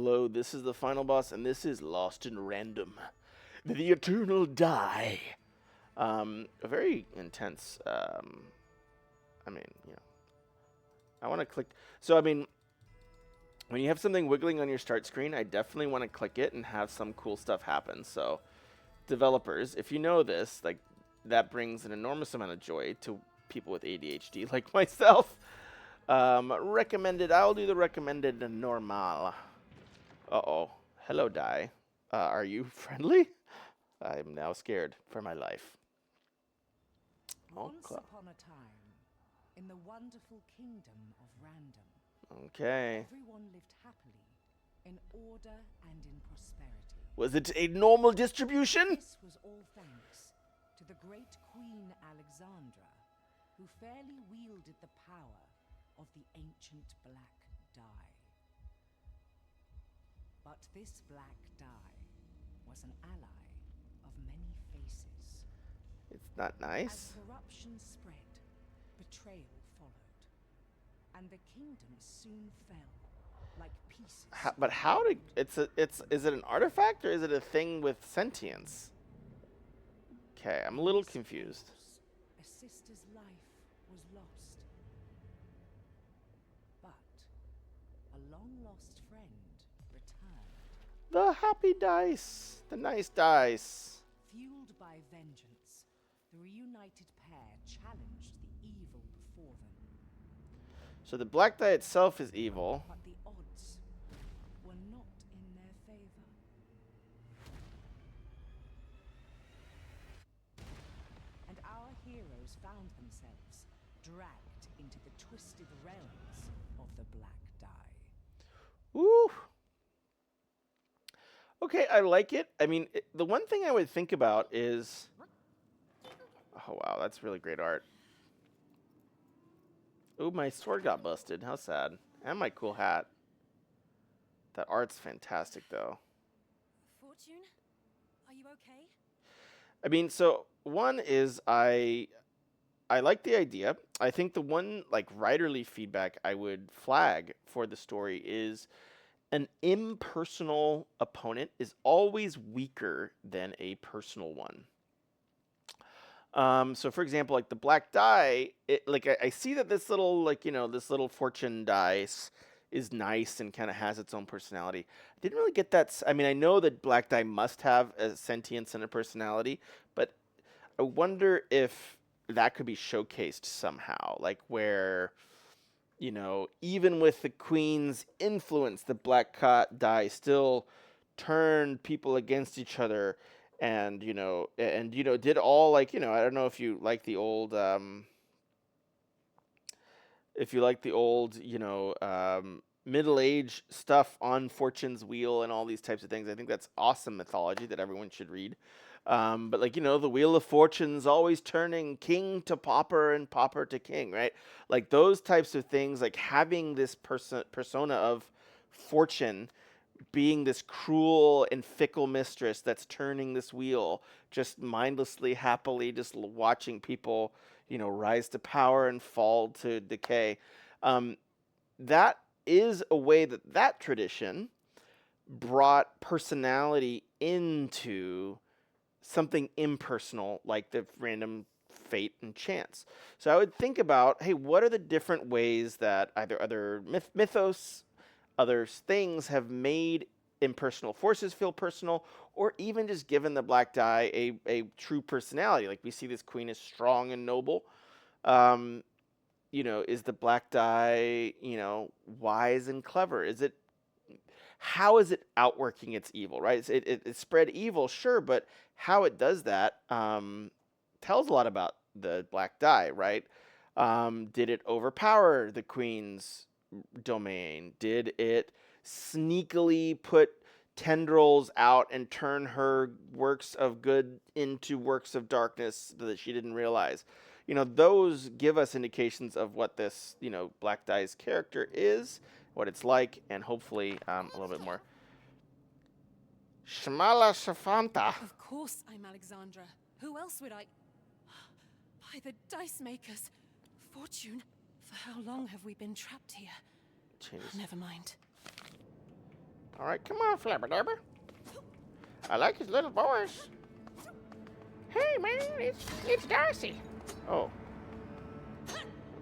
below. This is the final boss, and this is Lost in Random. The Eternal Die. A very intense, I mean, I want to click. So, I mean, when you have something wiggling on your start screen, I definitely want to click it and have some cool stuff happen. So, developers, if you know this, like, that brings an enormous amount of joy to people with ADHD like myself. Recommended. I'll do the recommended normal. Uh-oh. Hello, Die. Are you friendly? I'm now scared for my life. Once upon a time, in the wonderful kingdom of Random, Okay. everyone lived happily, in order and in prosperity. Was it a normal distribution? This was all thanks to the great Queen Alexandra, who fairly wielded the power of the ancient black dye. But this black dye was an ally of many faces. It's not nice. As corruption spread, betrayal followed, and the kingdom soon fell like pieces. But how to? Is it an artifact or is it a thing with sentience? Okay, I'm a little confused. A sister's life was lost, but a long-lost friend returned. The happy dice, the nice dice. Fueled by vengeance, the reunited pair challenged the evil before them. So the black die itself is evil. But the odds were not in their favor. And our heroes found themselves dragged into the twisted realms of the black dye. Ooh. Okay, I like it. I mean, the one thing I would think about is... Oh, wow, that's really great art. Ooh, my sword got busted. How sad. And my cool hat. That art's fantastic, though. Fortune, are you okay? I mean, so one is I like the idea. I think the one like writerly feedback I would flag for the story is an impersonal opponent is always weaker than a personal one. So for example, like the black die, I see that this little this little fortune dice is nice and kind of has its own personality. I didn't really get that. I mean, I know that black die must have a sentience and a personality, but I wonder if that could be showcased somehow, like where, even with the queen's influence, the black die still turned people against each other, and did all I don't know if you like the old Middle Age stuff on Fortune's Wheel and all these types of things. I think that's awesome mythology that everyone should read. But the Wheel of Fortune's always turning king to pauper and pauper to king, right? Like those types of things, like having this persona of Fortune being this cruel and fickle mistress that's turning this wheel, just mindlessly, happily, just watching people, rise to power and fall to decay. That is a way that tradition brought personality into something impersonal, like the random fate and chance. So I would think about, hey, what are the different ways that either other mythos, other things have made impersonal forces feel personal, or even just given the black die a true personality. Like we see this queen is strong and noble. Is the black die, wise and clever? How is it outworking its evil, right? It spread evil, sure, but how it does that tells a lot about the black die, right? Did it overpower the queen's domain? Did it sneakily put tendrils out and turn her works of good into works of darkness that she didn't realize? Those give us indications of what this, black die's character is, what it's like, and hopefully a little bit more. Shamala Shafanta. Of course I'm Alexandra. Who else would I... By the dice makers. Fortune. For how long have we been trapped here? Changes. Never mind. All right, come on, Flabberdabber. I like his little voice. Hey, man, it's Darcy. Oh.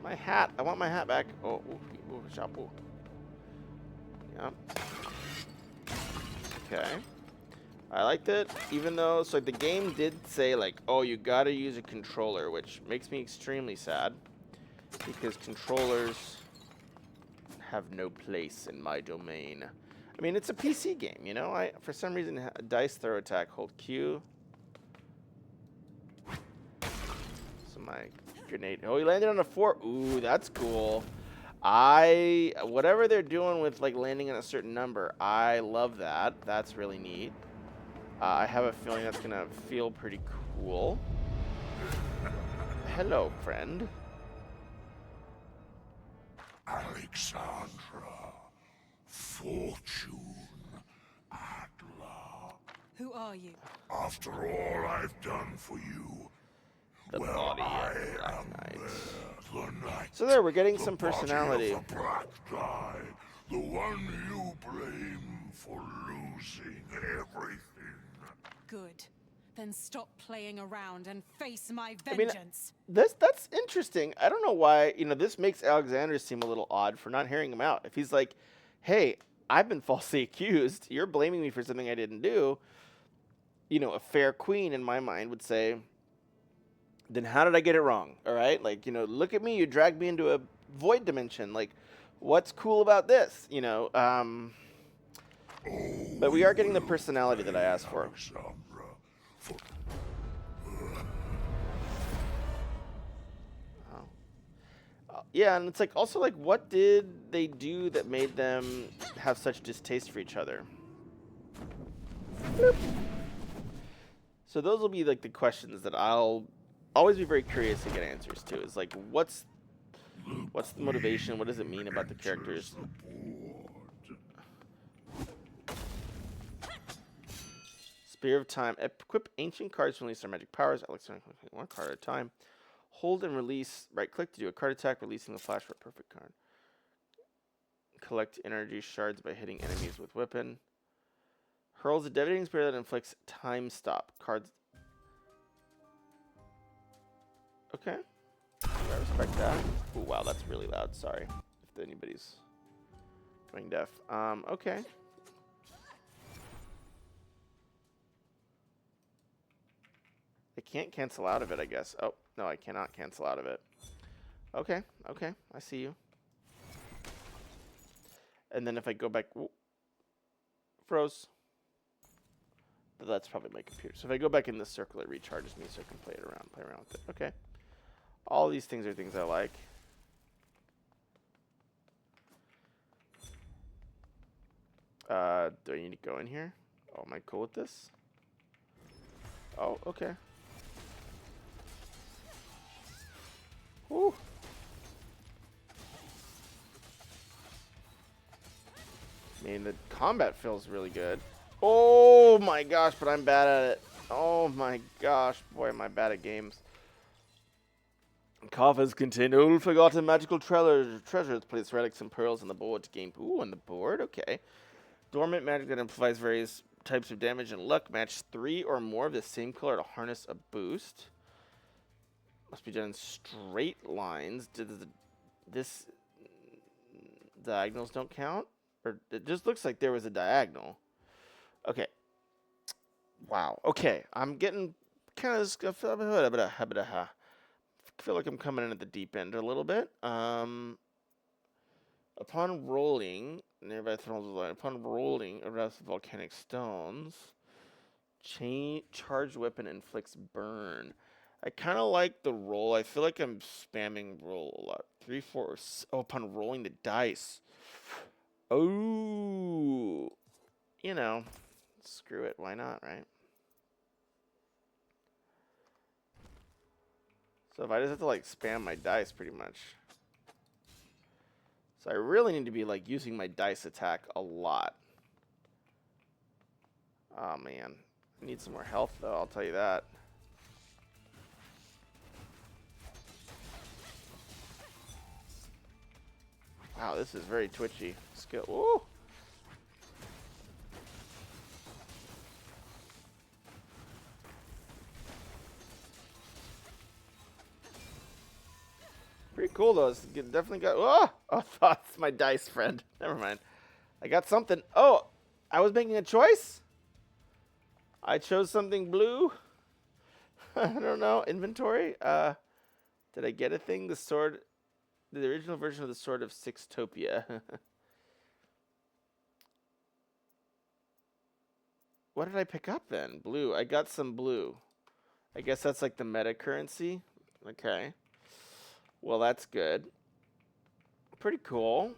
My hat. I want my hat back. Oh, shop. Ooh. Yeah. Okay. I liked it, even though, so the game did say, like, oh, you gotta use a controller, which makes me extremely sad, because controllers have no place in my domain. I mean, it's a PC game, you know? For some reason, dice throw attack, hold Q. So my grenade, oh, he landed on a 4. Ooh, that's cool. Whatever they're doing with, like, landing on a certain number, I love that. That's really neat. I have a feeling that's gonna feel pretty cool. Hello, friend. Alexandra, Fortune, Adler. Who are you? After all I've done for you, The well, body I of the Black am Knight. the knight. So there, we're getting the some body personality. of the black guy, the one you blame for losing everything. Good. Then stop playing around and face my I mean, vengeance. that's interesting. I don't know why, this makes Alexander seem a little odd for not hearing him out. If he's like, hey, I've been falsely accused, you're blaming me for something I didn't do, a fair queen in my mind would say, then how did I get it wrong? All right? Like, look at me, you dragged me into a void dimension. Like, what's cool about this? But we are getting the personality that I asked for. Alexandra, Yeah, and it's like also like what did they do that made them have such distaste for each other? Bloop. So those will be like the questions that I'll always be very curious to get answers to. Is like what's the motivation? What does it mean about the characters? Spear of Time. Equip ancient cards to release their magic powers. Alexander, one card at a time. Hold and release. Right click to do a card attack, releasing the flash for a perfect card. Collect energy shards by hitting enemies with weapon. Hurls a devastating spear that inflicts time stop. Cards. Okay. I respect that. Oh wow, that's really loud. Sorry if anybody's going deaf. Okay. I can't cancel out of it, I guess. Oh, no, I cannot cancel out of it. Okay, I see you. And then if I go back, whoop, froze. But that's probably my computer. So if I go back in this circle, it recharges me so I can play around with it. Okay. All these things are things I like. Do I need to go in here? Oh, am I cool with this? Oh, okay. Woo. I mean, the combat feels really good. Oh my gosh, but I'm bad at it. Oh my gosh, boy, am I bad at games. Coffers contain old forgotten magical treasures. Place relics and pearls on the board to gain. Ooh, on the board? Okay. Dormant magic that amplifies various types of damage and luck. Match 3 or more of the same color to harness a boost. Must be done in straight lines. This diagonals don't count? Or it just looks like there was a diagonal. Okay. Wow. Okay. I'm getting kind of feel like I'm coming in at the deep end a little bit. Upon rolling, nearby thrones line. Upon rolling, arrest volcanic stones. Charged weapon inflicts burn. I kind of like the roll. I feel like I'm spamming roll a lot. 3, 4. Oh, upon rolling the dice. Oh, screw it. Why not, right? So if I just have to like spam my dice pretty much. So I really need to be like using my dice attack a lot. Oh man. I need some more health though, I'll tell you that. Wow, this is very twitchy. Skill. Ooh. cool though. It's definitely got. Oh, that's my dice friend. Never mind. I got something. Oh, I was making a choice. I chose something blue. I don't know. Inventory. Did I get a thing? The sword. The original version of the Sword of Sixtopia. What did I pick up then? Blue. I got some blue. I guess that's like the meta currency. Okay. Well, that's good. Pretty cool.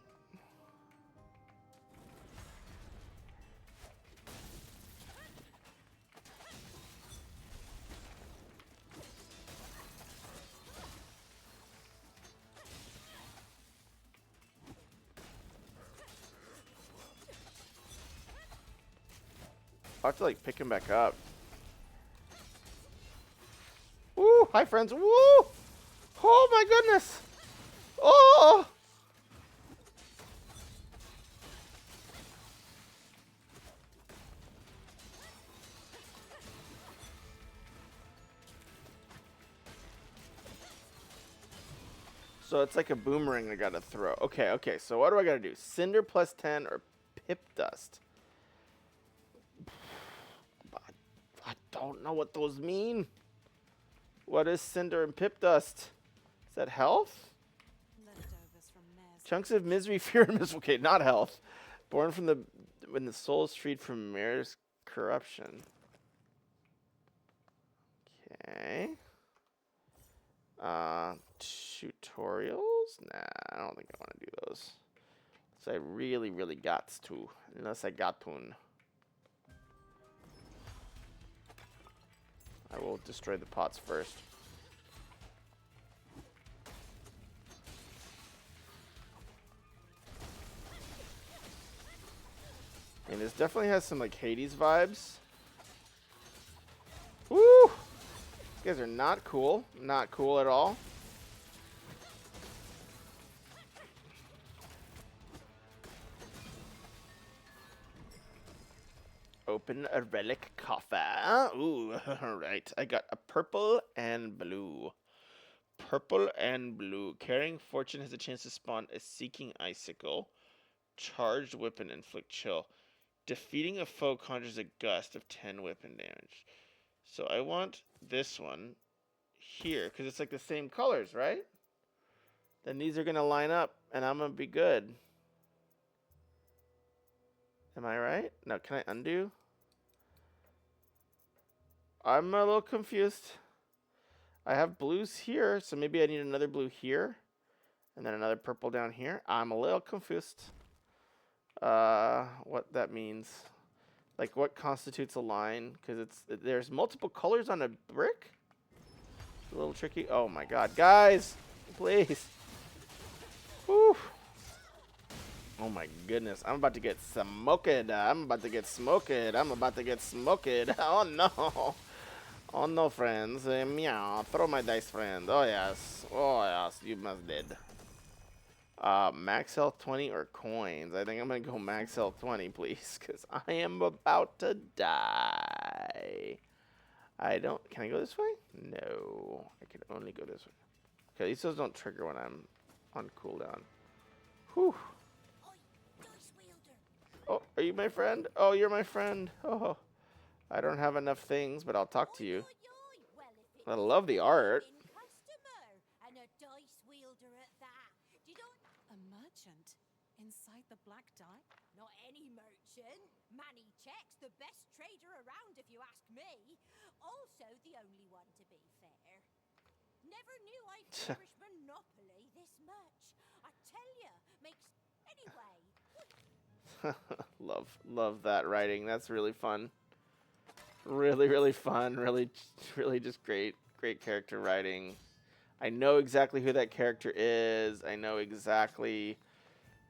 I'll have to like pick him back up. Woo! Hi, friends. Woo! Oh my goodness! Oh! So it's like a boomerang I gotta throw. Okay, okay. So what do I gotta do? Cinder plus 10 or Pip Dust? I don't know what those mean. What is Cinder and Pip Dust? Is that health? Leftovers from Mare's. Chunks of misery, fear, and misery. Okay, not health. Born from the when the soul is freed from Mare's corruption. Okay. Tutorials? Nah, I don't think I want to do those. So I really, really got to. Unless I got to. I will destroy the pots first. And this definitely has some like Hades vibes. Woo! These guys are not cool. Not cool at all. Open a relic coffer. Ooh, alright. I got a purple and blue. Purple and blue. Carrying Fortune has a chance to spawn a Seeking Icicle. Charged weapon, inflict chill. Defeating a foe conjures a gust of 10 weapon damage. So I want this one here, because it's like the same colors, right? Then these are going to line up, and I'm going to be good. Am I right? No, can I undo? I'm a little confused. I have blues here, so maybe I need another blue here. And then another purple down here. I'm a little confused. What that means. Like what constitutes a line, because there's multiple colors on a brick. It's a little tricky. Oh my god, guys, please. Whew. Oh my goodness, I'm about to get smoked. I'm about to get smoked. I'm about to get smoked. Oh no. Oh no, friends. Meow. Throw my dice, friend. Oh yes. Oh yes, you must dead. Max health 20 or coins? I think I'm gonna go max health 20, please, because I am about to die. I don't. Can I go this way? No, I can only go this way. Okay, these those don't trigger when I'm on cooldown. Whew. Oh, are you my friend? Oh, you're my friend. Oh, I don't have enough things, but I'll talk to you. I love the art. A merchant inside the Black Die? Not any merchant. Manny Check's the best trader around, if you ask me. Also, the only one, to be fair. Never knew I'd Irish monopoly this much. I tell ya, makes... Anyway. love that writing. That's really fun. Really, really fun. Really just great character writing. I know exactly who that character is. I know exactly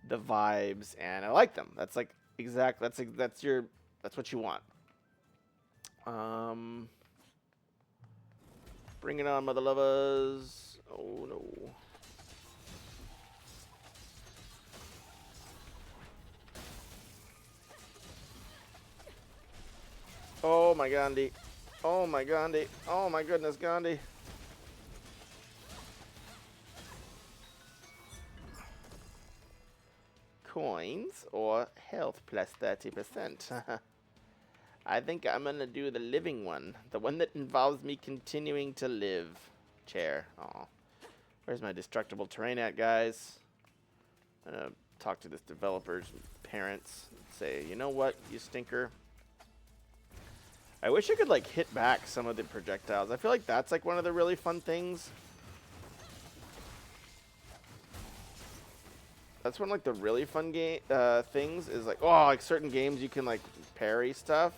the vibes, and I like them. That's like exact. That's what you want. Bring it on, mother lovers. Oh no. Oh my Gandhi. Oh my Gandhi. Oh my goodness, Gandhi. coins or health plus 30%. I think I'm gonna do the living one. The one that involves me continuing to live. Chair. Aw. Where's my destructible terrain at, guys? I'm gonna talk to this developer's parents and say, you know what, you stinker? I wish I could like hit back some of the projectiles. I feel like that's like one of the really fun things. That's one of like the really fun game things is like, oh, like certain games you can like parry stuff.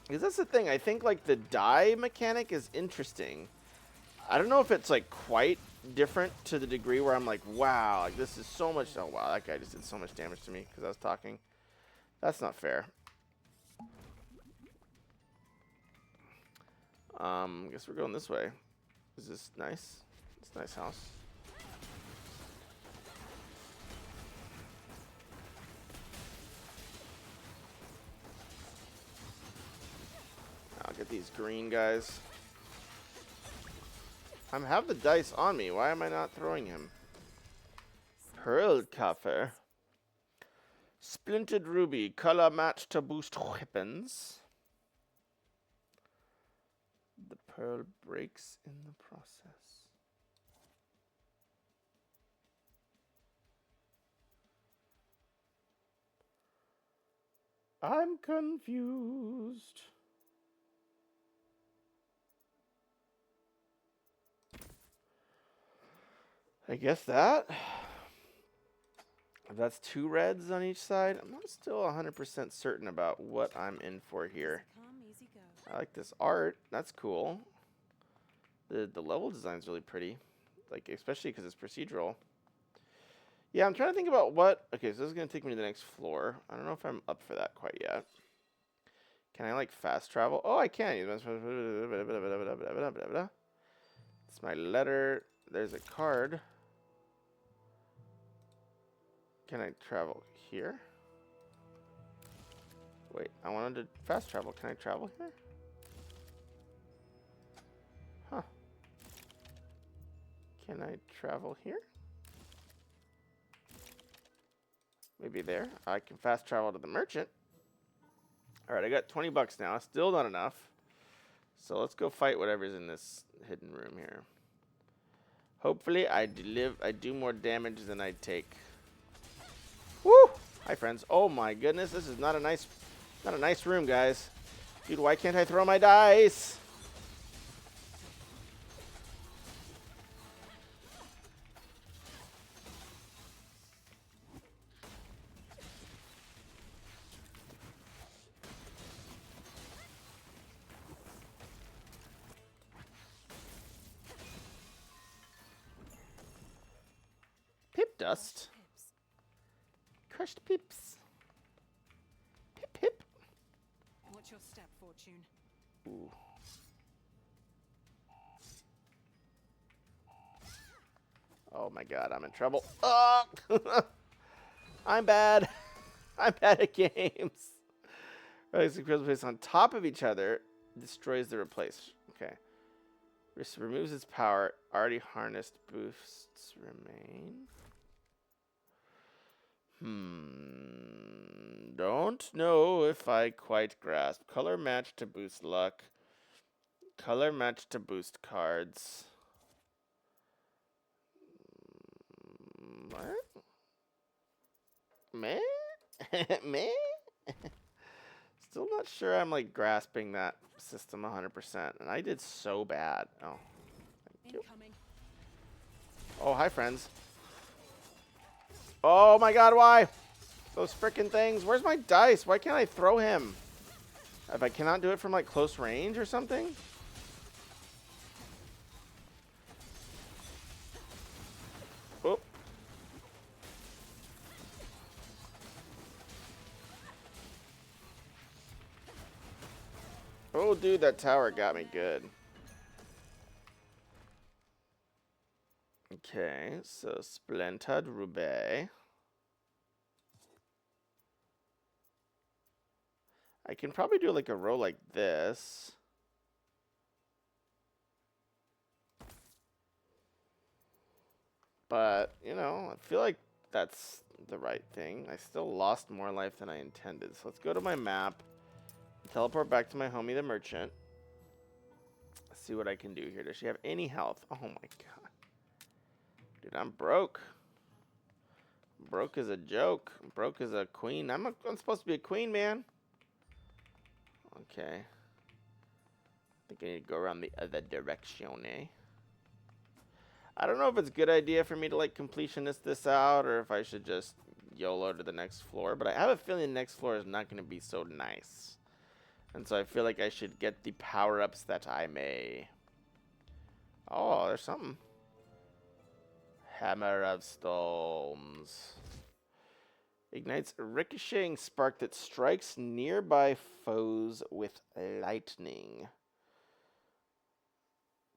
Because that's the thing. I think like the die mechanic is interesting. I don't know if it's like quite different to the degree where I'm like, wow, like this is so much. Oh wow, that guy just did so much damage to me because I was talking. That's not fair. I guess we're going this way. Is this nice? It's a nice house. I'll get these green guys. I have the dice on me. Why am I not throwing him? Pearl coffer. Splintered ruby. Color match to boost weapons. The pearl breaks in the process. I'm confused. I guess that. If that's 2 reds on each side, I'm not still 100% certain about what I'm in for here. Come, easy go. I like this art. That's cool. The level design's really pretty, like especially because it's procedural. Yeah, I'm trying to think about what. Okay, so this is gonna take me to the next floor. I don't know if I'm up for that quite yet. Can I like fast travel? Oh, I can. It's my letter. There's a card. Can I travel here? Wait, I wanted to fast travel. Can I travel here? Huh. Can I travel here? Maybe there. I can fast travel to the merchant. Alright, I got 20 bucks now. Still not enough. So let's go fight whatever's in this hidden room here. Hopefully I do more damage than I take. Woo! Hi friends. Oh my goodness, this is not a nice room, guys. Dude, why can't I throw my dice? Pip dust. Pips. Crushed pips. Pip pip. What's your step, Fortune? Ooh. Oh my god, I'm in trouble. Oh! I'm bad. I'm bad at games. Rising crystals placed on top of each other destroys the replace. Okay. Removes its power. Already harnessed boosts remain. Don't know if I quite grasp. Color match to boost luck. Color match to boost cards. What? Meh? Meh? Still not sure I'm like grasping that system 100%. And I did so bad. Oh. Thank you. Incoming. Oh, hi friends. Oh my god, why? Those frickin' things. Where's my dice? Why can't I throw him? If I cannot do it from like close range or something? Oh. Oh, dude, that tower got me good. Okay, so Splintered Ruby. I can probably do like a row like this. But, you know, I feel like that's the right thing. I still lost more life than I intended. So let's go to my map. Teleport back to my homie, the merchant. Let's see what I can do here. Does she have any health? Oh my god. Dude, I'm broke. Broke as a joke. Broke as a queen. I'm supposed to be a queen, man. Okay. I think I need to go around the other direction, eh? I don't know if it's a good idea for me to like completionist this out or if I should just YOLO to the next floor, but I have a feeling the next floor is not going to be so nice. And so I feel like I should get the power-ups that I may. Oh, there's something. Hammer of Stones. Ignites a ricocheting spark that strikes nearby foes with lightning.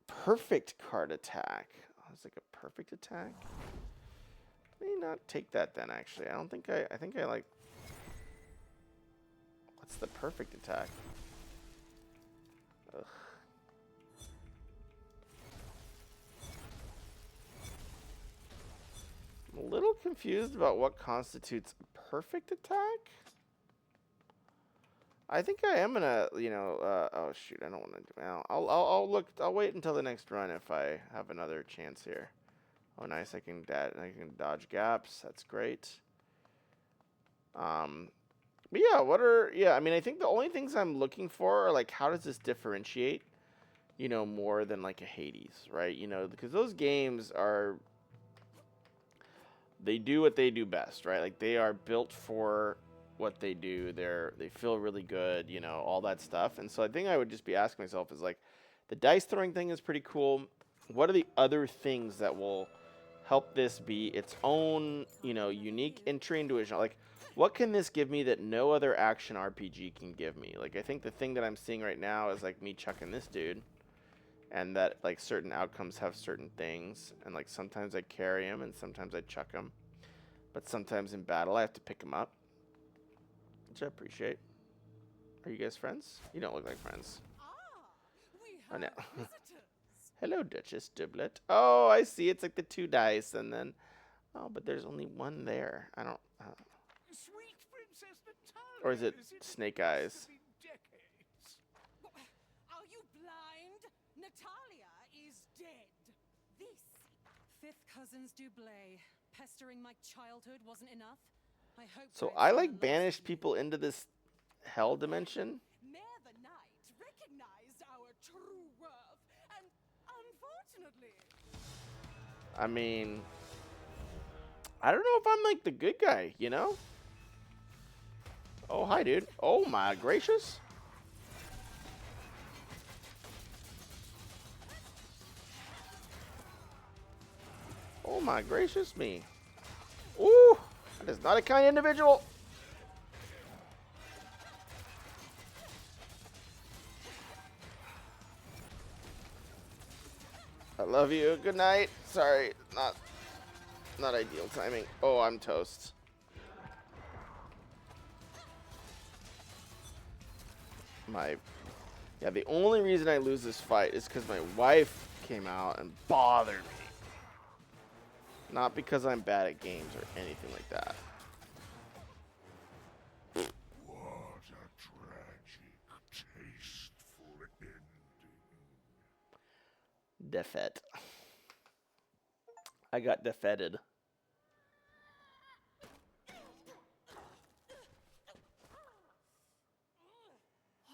Perfect card attack. Oh, it's like a perfect attack. May not take that then, actually. I don't think I think I like. What's the perfect attack? Ugh. I'm a little confused about what constitutes a perfect attack. I think I am gonna, you know, oh shoot, I don't want to do. Well, I'll look. I'll wait until the next run if I have another chance here. Oh, nice. I can dodge gaps. That's great. But yeah, I mean, I think the only things I'm looking for are like, how does this differentiate, you know, more than like a Hades, right? You know, because those games are, they do what they do best, right? Like they are built for what they do. They feel really good, you know, all that stuff. And so I think I would just be asking myself is like, the dice throwing thing is pretty cool. What are the other things that will help this be its own, you know, unique entry into a genre? Like, what can this give me that no other action RPG can give me? Like, I think the thing that I'm seeing right now is like me chucking this dude, and that like certain outcomes have certain things, and like sometimes I carry him and sometimes I chuck him, but sometimes in battle I have to pick him up, which I appreciate. Are you guys friends? You don't look like friends. We I know. have visitors. Hello, Duchess Diblet. Oh, I see. It's like the 2 dice, and then, oh, but there's only one there. I don't. Sweet Princess Natalia. Or is it Snake Eyes? Are you blind? Natalia is dead. This fifth cousins Dublé pestering my childhood wasn't enough. I hope. So I like banished people into this hell dimension. Mayor the Knight recognized our true worth, and unfortunately, I mean, I don't know if I'm like the good guy, you know? Oh, hi, dude. Oh, my gracious. Oh, my gracious me. Ooh, that is not a kind individual. I love you. Good night. Sorry, not ideal timing. Oh, I'm toast. Yeah, the only reason I lose this fight is because my wife came out and bothered me. Not because I'm bad at games or anything like that. What a tragic, tasteful ending. Defeat. I got defeated.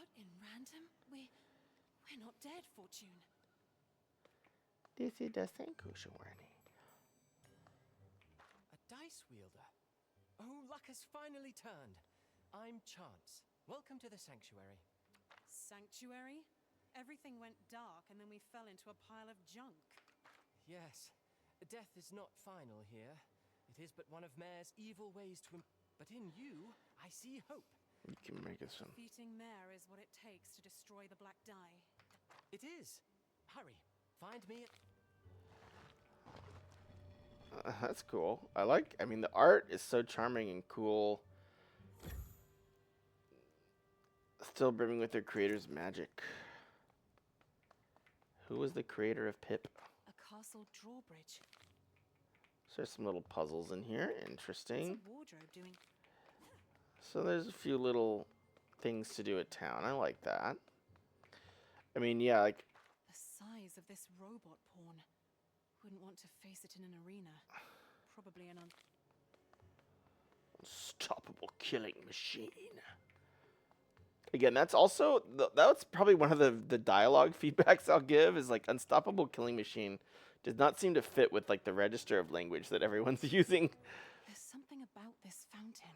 what in random? We're not dead, Fortune. This is the Sanctuary. A dice wielder. Oh, luck has finally turned. I'm Chance. Welcome to the Sanctuary. Sanctuary? Everything went dark, and then we fell into a pile of junk. Yes, death is not final here. It is but one of Mare's evil ways to. But in you, I see hope. You can make it some. Defeating Mare is what it takes to destroy the Black Die. It is. Hurry, find me at. That's cool. I mean, the art is so charming and cool. Still brimming with their creator's magic. Who was the creator of Pip? A castle drawbridge. So there's some little puzzles in here. What's Interesting. a wardrobe doing? So there's a few little things to do at town. I like that. I mean, yeah, like, The size of this robot pawn. Wouldn't want to face it in an arena. Probably an unstoppable killing machine. Again, that's also that's probably one of the dialogue feedbacks I'll give is like unstoppable killing machine does not seem to fit with like the register of language that everyone's using. There's something about this fountain.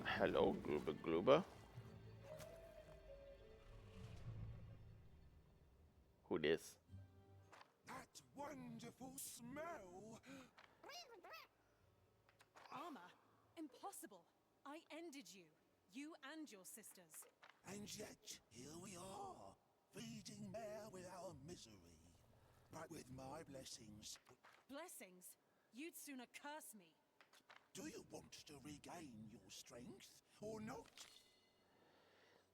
Hello, Glooba Glooba. Who this? That wonderful smell! Armor? Impossible. I ended you. You and your sisters. And yet, here we are, feeding Mare with our misery. But with my blessings, Blessings? You'd sooner curse me. do you want to regain your strength, or not?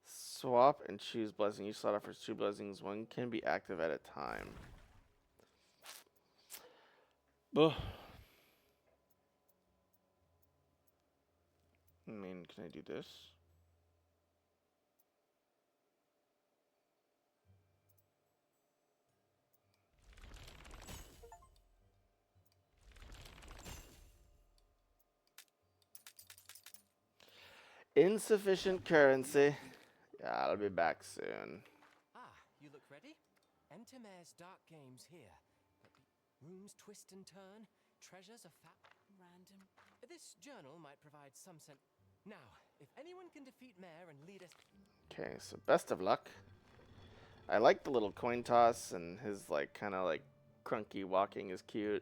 Swap and choose blessing. Each slot offers 2 blessings. One can be active at a time. Ugh. I mean, can I do this? Insufficient currency. Yeah, I'll be back soon. Ah, you look ready? Enter Mare's dark games here. Rooms twist and turn, treasures are Random. This journal might provide some sense. Now, if anyone can defeat Mare and lead us... Okay, so best of luck. I like the little coin toss, and his like kind of like crunky walking is cute.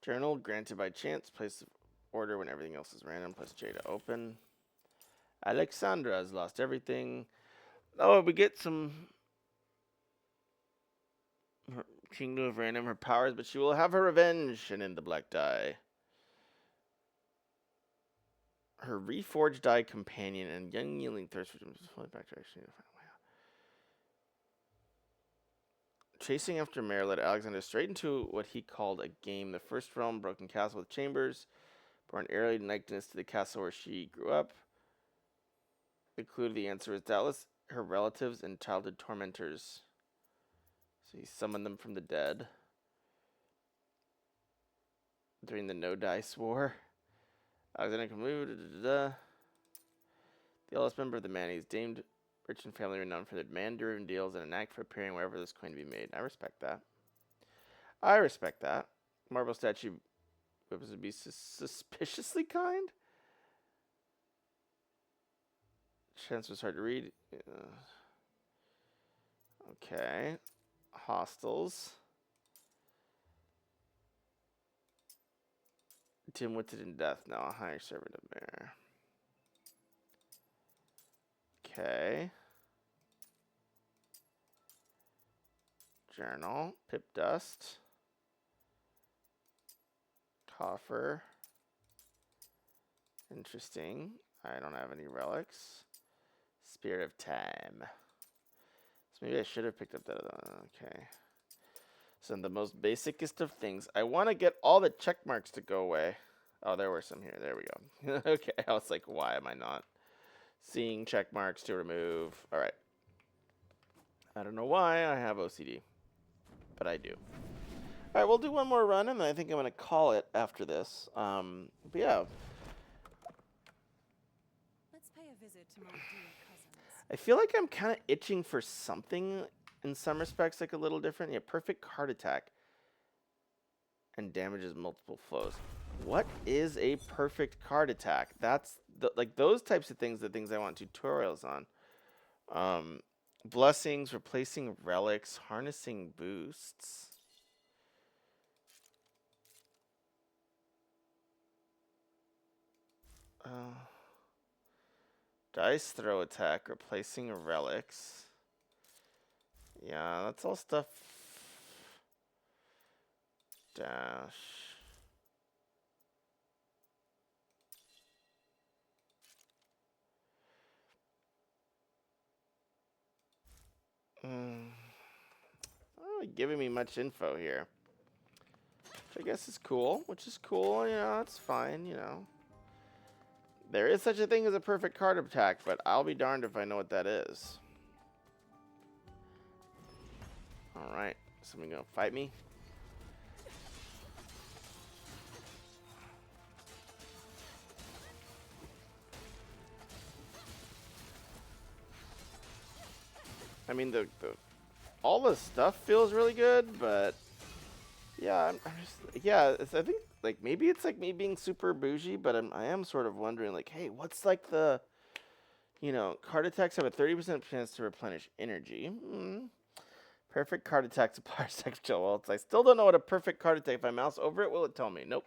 Journal granted by chance. Place order when everything else is random. Plus J to open. Alexandra has lost everything. Oh, we get some Kingdom of Random, her powers, but she will have her revenge and in the black die. Her reforged die companion and young yielding thirst for fully back to actually find a way out. Chasing after Mare led Alexander straight into what he called a game. The first realm, broken castle with chambers, bore an eerie likeness to the castle where she grew up. The clue to the answer is doubtless her relatives and childhood tormentors. So he summoned them from the dead during the No Dice War. Alexander can move. The oldest member of the Mannies, deemed rich and family renowned for their demand-driven deals and a knack for appearing wherever there's coin to be made. I respect that. I respect that. Marble statue was to be suspiciously kind. Chance was hard to read. Okay. Hostels. Dim-witted in death, now a higher servant of Mare. Okay. Journal. Pip dust. Coffer. Interesting. I don't have any relics. Spirit of Time. So maybe I should have picked up that other one. Okay. So the most basicest of things. I want to get all the check marks to go away. Oh, there were some here. There we go. Okay. I was like, why am I not seeing check marks to remove? All right. I don't know why I have OCD, but I do. All right, we'll do one more run, and then I think I'm going to call it after this. But yeah. Let's pay a visit to my dear cousins. I feel like I'm kind of itching for something in some respects, like a little different. Yeah, perfect card attack and damages multiple foes. What is a perfect card attack? That's like those types of things, the things I want tutorials on. Blessings, replacing relics, harnessing boosts. Dice throw attack, replacing relics. Yeah, that's all stuff. Dash. Not really giving me much info here. Which I guess is cool. Which is cool, you know, it's fine, you know. There is such a thing as a perfect card attack, but I'll be darned if I know what that is. Alright, somebody gonna fight me? I mean, all the stuff feels really good, but yeah, I'm just, yeah, I think like maybe it's like me being super bougie, but I am sort of wondering like, hey, what's like the, you know, card attacks have a 30% chance to replenish energy. Perfect card attack supplies textual ults. I still don't know what a perfect card attack. If I mouse over it, will it tell me? Nope.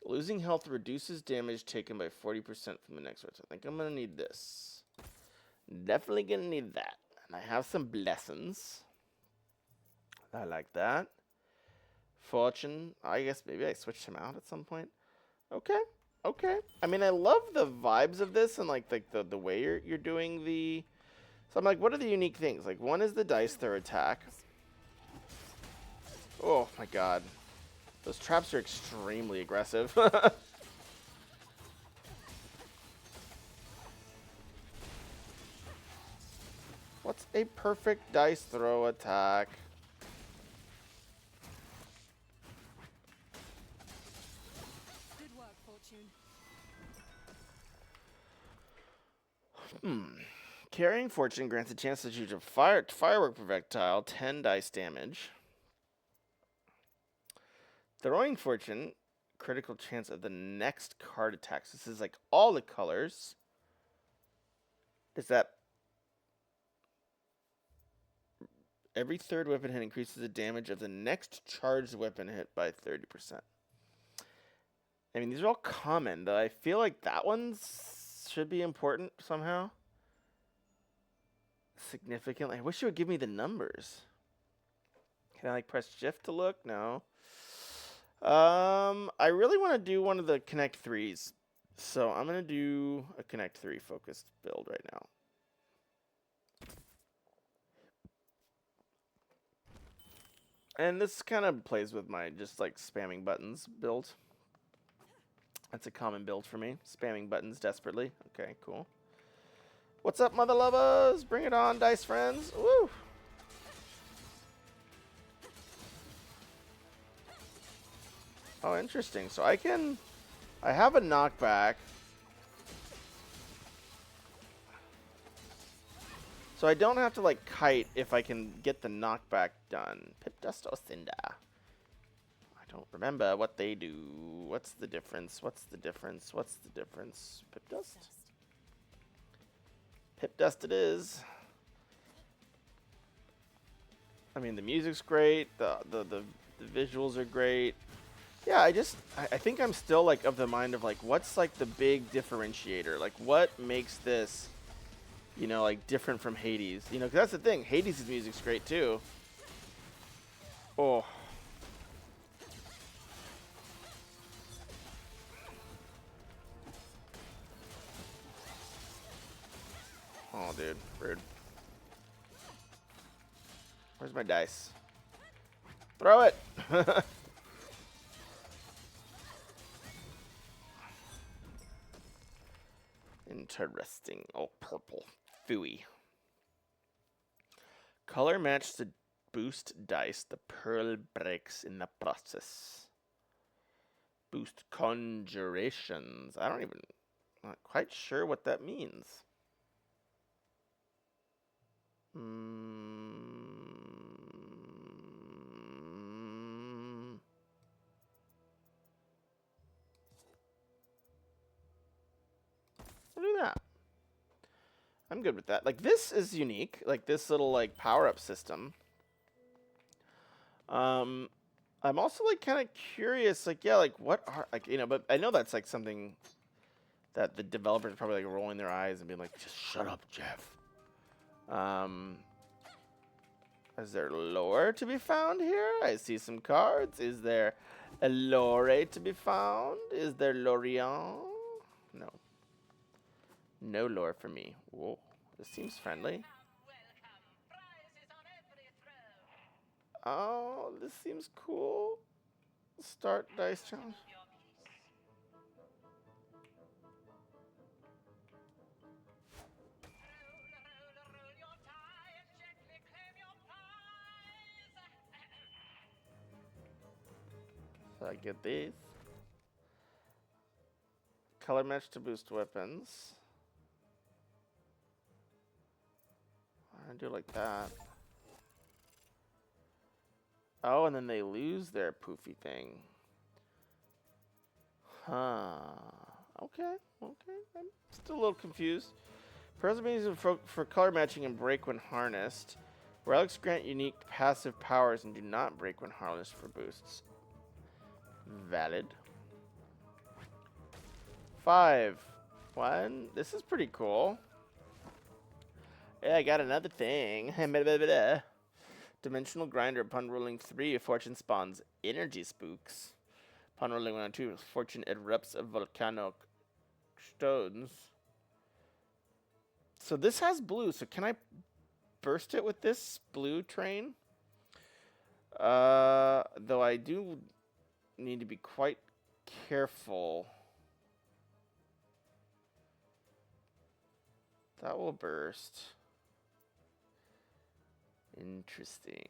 Losing health reduces damage taken by 40% from the next one. So I think I'm gonna need this. Definitely gonna need that. And I have some blessings. I like that. Fortune. I guess maybe I switched him out at some point. Okay. Okay. I mean, I love the vibes of this and like the way you're doing the. So I'm like, what are the unique things? Like, one is the dice throw attack. Oh my god. Those traps are extremely aggressive. What's a perfect dice throw attack? Good work, Fortune. Carrying Fortune grants a chance to shoot a firework projectile, 10 dice damage. Throwing Fortune, critical chance of the next card attack. So this is like all the colors. Is that every third weapon hit increases the damage of the next charged weapon hit by 30%. I mean, these are all common, though I feel like that one should be important somehow. Significantly. I wish you would give me the numbers. Can I like press shift to look? No. I really want to do one of the Connect 3s. So I'm going to do a Connect 3 focused build right now. And this kind of plays with my just like spamming buttons build. That's a common build for me. Spamming buttons desperately. Okay, cool. What's up, mother lovers? Bring it on, dice friends. Woo! Oh, interesting. So I have a knockback. So I don't have to like kite if I can get the knockback done. Pip Dust or Cinder? I don't remember what they do. What's the difference? What's the difference? What's the difference? Pip Dust? Pip Dust it is. I mean, the music's great. The visuals are great. Yeah, I think I'm still like of the mind of like, what's like the big differentiator? Like, what makes this, you know, like different from Hades? You know, 'cause that's the thing. Hades' music's great too. Oh. Oh, dude, rude. Where's my dice? Throw it. Interesting. Oh, purple. Phooey. Color match to boost dice. The pearl breaks in the process. Boost conjurations. Not quite sure what that means. We'll do that. I'm good with that. Like, this is unique. Like, this little, like, power-up system. I'm also, like, kind of curious, like, yeah, like, what are, like, you know, but I know that's, like, something that the developers are probably, like, rolling their eyes and being like, just shut up, Jeff. Is there lore to be found here? I see some cards. Is there a lore to be found? Is there Lorient? No. No lore for me. Whoa. This seems friendly. Oh, this seems cool. Start dice challenge. So I get these. Color match to boost weapons. I do like that. Oh, and then they lose their poofy thing. Huh. Okay. Okay. I'm still a little confused. Preservation for color matching and break when harnessed. Relics grant unique passive powers and do not break when harnessed for boosts. Valid. 5. 1. This is pretty cool. Yeah, I got another thing. Dimensional Grinder. Upon rolling 3, Fortune spawns energy spooks. Upon rolling 1 and 2, Fortune erupts of volcanic stones. So this has blue. So can I burst it with this blue train? Though I do need to be quite careful. That will burst. Interesting.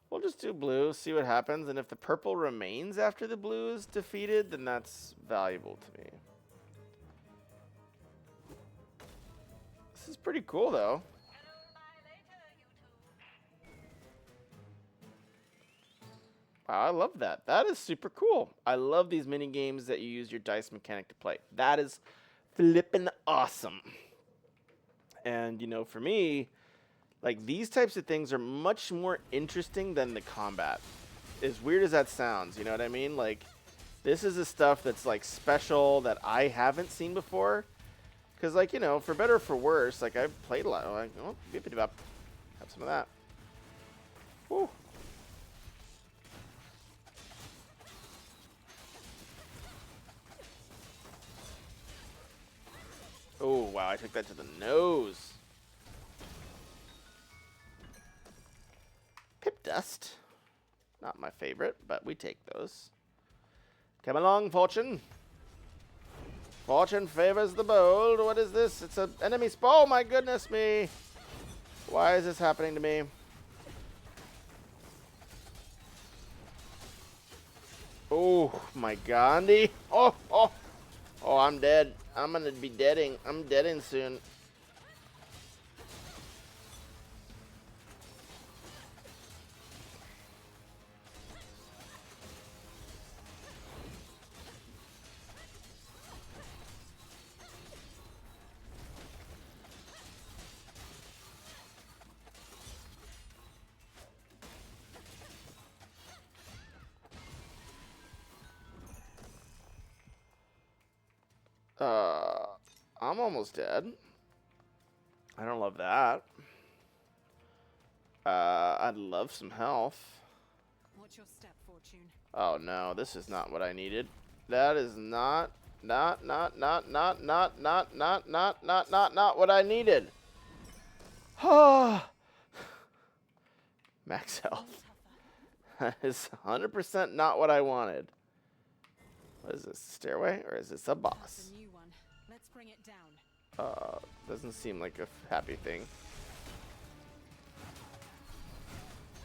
We'll just do blue, see what happens, and if the purple remains after the blue is defeated, then that's valuable to me. This is pretty cool, though. Wow, I love that. That is super cool. I love these mini games that you use your dice mechanic to play. That is flippin' awesome. And, you know, for me, like, these types of things are much more interesting than the combat. As weird as that sounds, you know what I mean? Like, this is the stuff that's, like, special that I haven't seen before. Because, like, you know, for better or for worse, like, I've played a lot. Like, oh, have some of that. Whew. Oh, wow, I took that to the nose. Pip Dust. Not my favorite, but we take those. Come along, Fortune. Fortune favors the bold. What is this? It's an enemy spawn. Oh, my goodness me. Why is this happening to me? Oh, my Gandhi. Oh, oh. Oh, I'm dead. I'm going to be deading. I'm deading soon. I'm almost dead. I don't love that. I'd love some health. Watch your step, Fortune. Oh no, this is not what I needed. That is not what I needed. Max health. That is 100% not what I wanted. What is this, stairway, or is this a boss? That's a new one. Let's bring it down. Doesn't seem like a happy thing.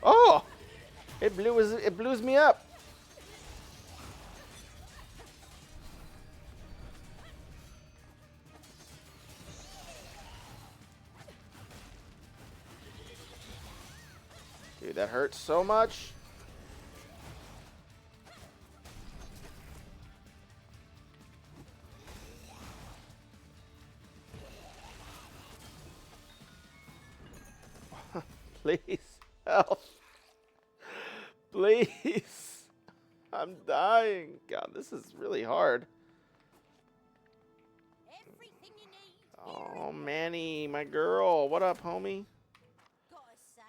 Oh! It blews me up. Dude, that hurts so much. Please help. Please. I'm dying. God, this is really hard. Everything you need. Oh, Manny, my girl. What up, homie? Gotta say,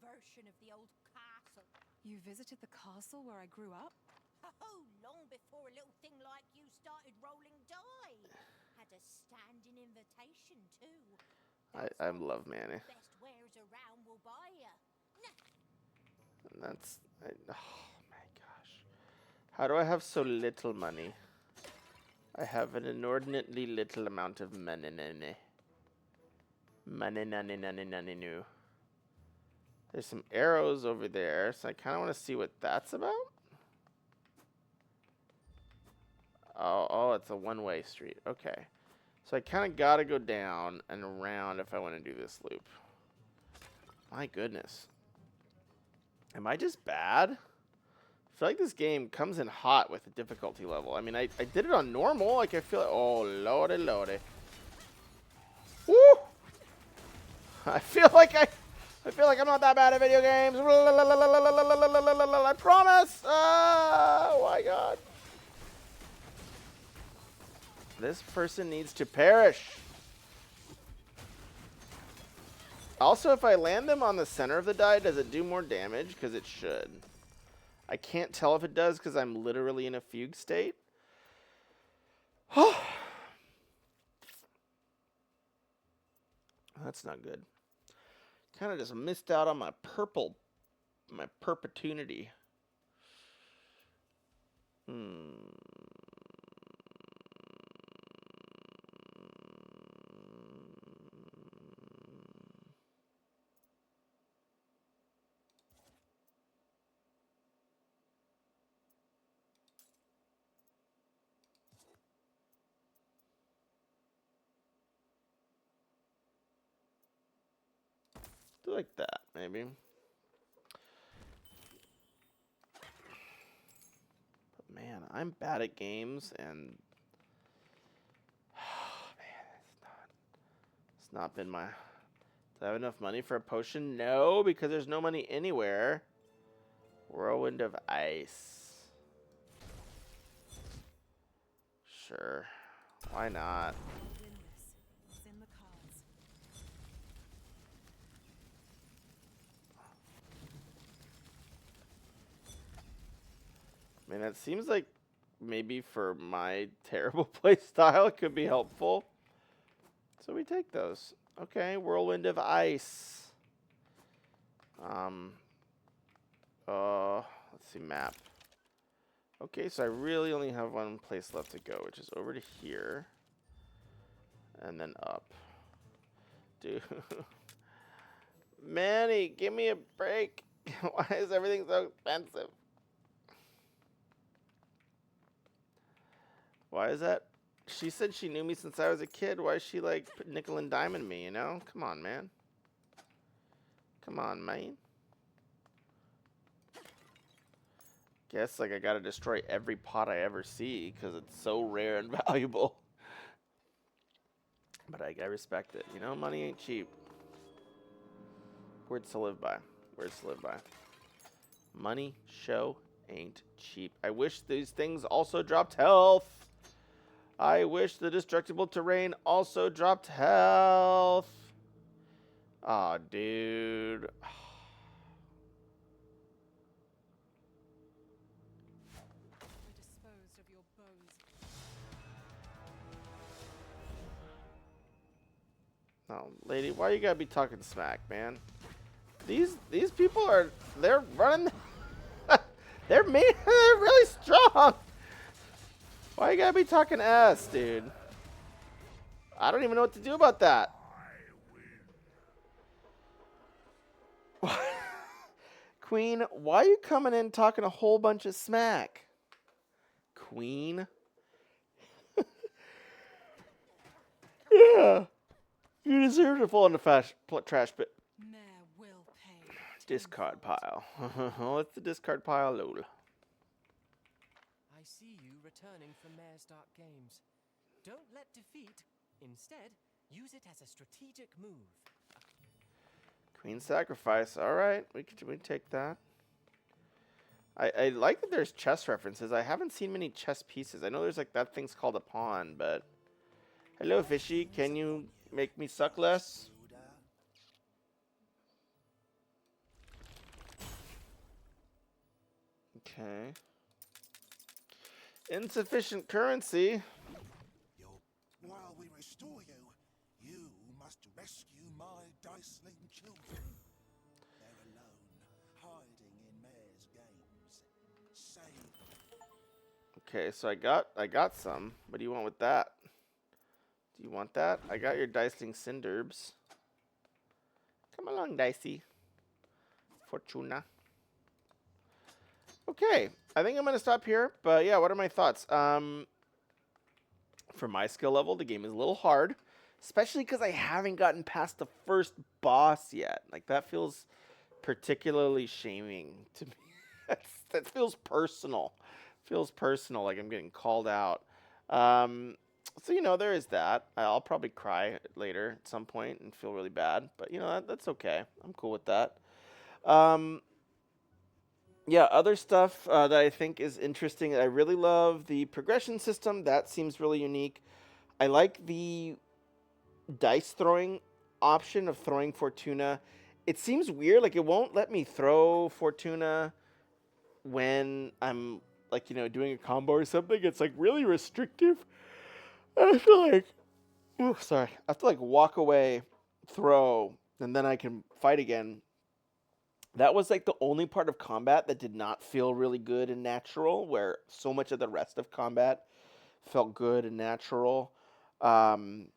version of the old castle. You visited the castle where I grew up? Oh, long before a little thing like you started rolling die. Had a standing invitation too. I love Manny. Best wares around will buy ya. And that's... oh my gosh. How do I have so little money? I have an inordinately little amount of money. Money. There's some arrows over there, so I kind of want to see what that's about. Oh, it's a one-way street. Okay. So I kind of got to go down and around if I want to do this loop. My goodness. Am I just bad? I feel like this game comes in hot with the difficulty level. I mean, I did it on normal. Like, I feel like, oh, lordy. Woo! I feel like I'm not that bad at video games. I promise. Oh my god. This person needs to perish. Also, if I land them on the center of the die, does it do more damage? Because it should. I can't tell if it does because I'm literally in a fugue state. That's not good. Kind of just missed out on my perpetuity. Do like that, maybe. But man, I'm bad at games, and it's not been my. Do I have enough money for a potion? No, because there's no money anywhere. Whirlwind of Ice. Sure. Why not? Win this. It's in the cards. I mean, that seems like maybe for my terrible play style, it could be helpful. So we take those. Okay, Whirlwind of Ice. Let's see, map. Okay, so I really only have one place left to go, which is over to here. And then up. Dude. Manny, give me a break. Why is everything so expensive? Why is that? She said she knew me since I was a kid. Why is she like nickel and diamond me, you know? Come on, man. Come on, man. Guess like I gotta destroy every pot I ever see because it's so rare and valuable. But I respect it. You know, money ain't cheap. Words to live by. Words to live by. Money, show, ain't cheap. I wish these things also dropped health. I wish the destructible terrain also dropped health. Aw, dude. I disposed of your bones. Oh, lady, why you gotta be talking smack, man? These people they're running. They're mean. They're really strong. Why you gotta be talking ass, dude? I don't even know what to do about that. Queen, why are you coming in talking a whole bunch of smack? Queen? Yeah. You deserve to fall in the trash pit. Mare will pay. Discard pile. What's the discard pile, lol? I see you returning from Mare's Dark Games. Don't let defeat. Instead, use it as a strategic move. Queen sacrifice. All right, we take that. I like that there's chess references. I haven't seen many chess pieces. I know there's like that thing's called a pawn, but hello, fishy. Can you make me suck less? Okay. Insufficient currency. While we restore you, you must rescue my Diceling children. They're alone, hiding in Mare's games. Save Okay, so I got some. What do you want with that? Do you want that? I got your Diceling Cinderbs. Come along, Dicey. Fortuna. Okay, I think I'm gonna stop here. But yeah, what are my thoughts? For my skill level, the game is a little hard, especially because I haven't gotten past the first boss yet. Like that feels particularly shaming to me. That feels personal. Feels personal, like I'm getting called out. So you know, there is that. I'll probably cry later at some point and feel really bad, but you know that's okay. I'm cool with that. Yeah, other stuff that I think is interesting. I really love the progression system. That seems really unique. I like the dice throwing option of throwing Fortuna. It seems weird. Like, it won't let me throw Fortuna when I'm, like, you know, doing a combo or something. It's, like, really restrictive. And I feel like, oh, sorry. I have to, like, walk away, throw, and then I can fight again. That was like the only part of combat that did not feel really good and natural, where so much of the rest of combat felt good and natural. And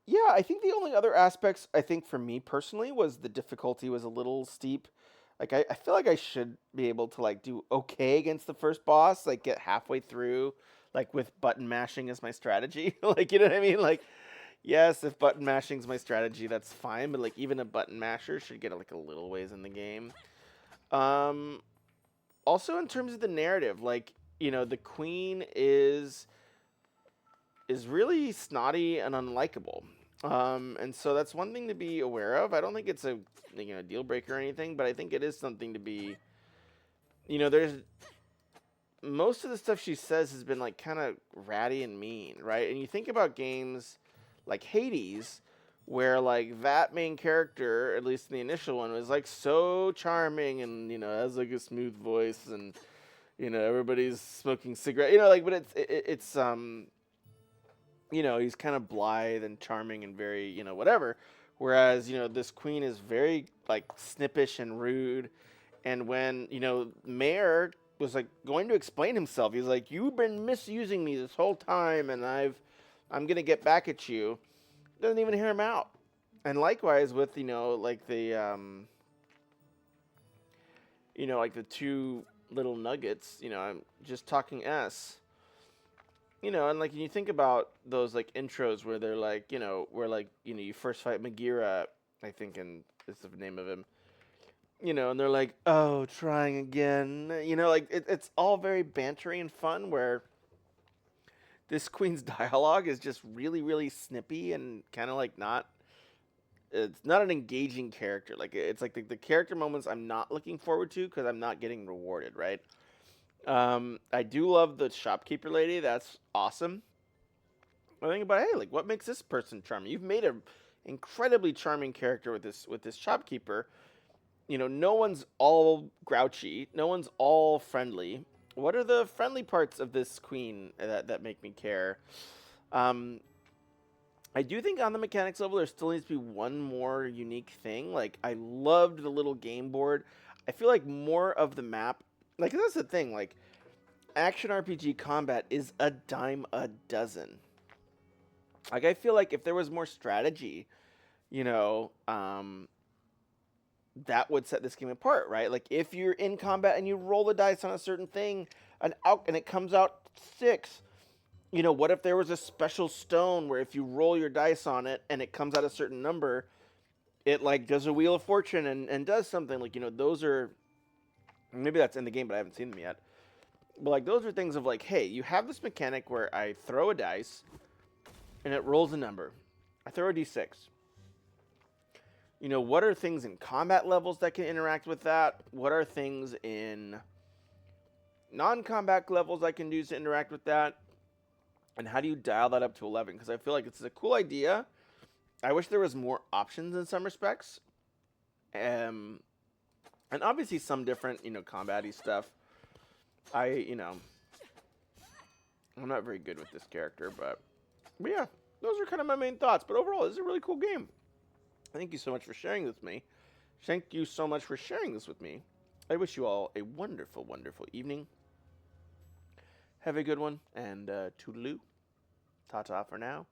yeah, I think the only other aspects, I think for me personally, was the difficulty was a little steep. Like I feel like I should be able to like do okay against the first boss, like get halfway through, like with button mashing as my strategy. Like, you know what I mean? Like, yes, if button mashing's my strategy, that's fine. But like even a button masher should get like a little ways in the game. Also in terms of the narrative, like, you know, the queen is really snotty and unlikable. And so that's one thing to be aware of. I don't think it's a deal breaker or anything, but I think it is something to be. You know, there's most of the stuff she says has been like kind of ratty and mean, right? And you think about games like Hades, where like that main character, at least in the initial one, was like so charming and has like a smooth voice and everybody's smoking cigarette, like, but it's he's kind of blithe and charming and very whatever, whereas this queen is very like snippish and rude. And when Mayor was like going to explain himself, he's like, you've been misusing me this whole time and I'm gonna get back at you. Doesn't even hear him out. And likewise with like the like the two little nuggets, I'm just talking S. And like when you think about those like intros where they're like, where like you first fight Magira, I think, and is the name of him. And they're like, oh, trying again. Like it's all very bantery and fun, where this queen's dialogue is just really, really snippy and kind of like it's not an engaging character. Like it's like the character moments I'm not looking forward to because I'm not getting rewarded, right? I do love the shopkeeper lady. That's awesome. I think about, hey, like what makes this person charming? You've made an incredibly charming character with this shopkeeper. No one's all grouchy. No one's all friendly. What are the friendly parts of this queen that make me care? I do think on the mechanics level, there still needs to be one more unique thing. Like, I loved the little game board. I feel like more of the map, like, that's the thing, like, action RPG combat is a dime a dozen. Like, I feel like if there was more strategy, that would set this game apart, right? Like, if you're in combat and you roll the dice on a certain thing, and it comes out 6, what if there was a special stone where if you roll your dice on it and it comes out a certain number, it like does a Wheel of Fortune and does something, like, those are, maybe that's in the game, but I haven't seen them yet. But like, those are things of like, hey, you have this mechanic where I throw a dice and it rolls a number. I throw a d6. What are things in combat levels that can interact with that? What are things in non-combat levels I can use to interact with that? And how do you dial that up to 11? Because I feel like it's a cool idea. I wish there was more options in some respects. I And obviously some different, you know, combat-y stuff. You know, I'm not very good with this character, but yeah, those are kind of my main thoughts. But overall, this is a really cool game. Thank you so much for sharing this with me. Thank you so much for sharing this with me. I wish you all a wonderful, wonderful evening. Have a good one, and toodaloo. Ta-ta for now.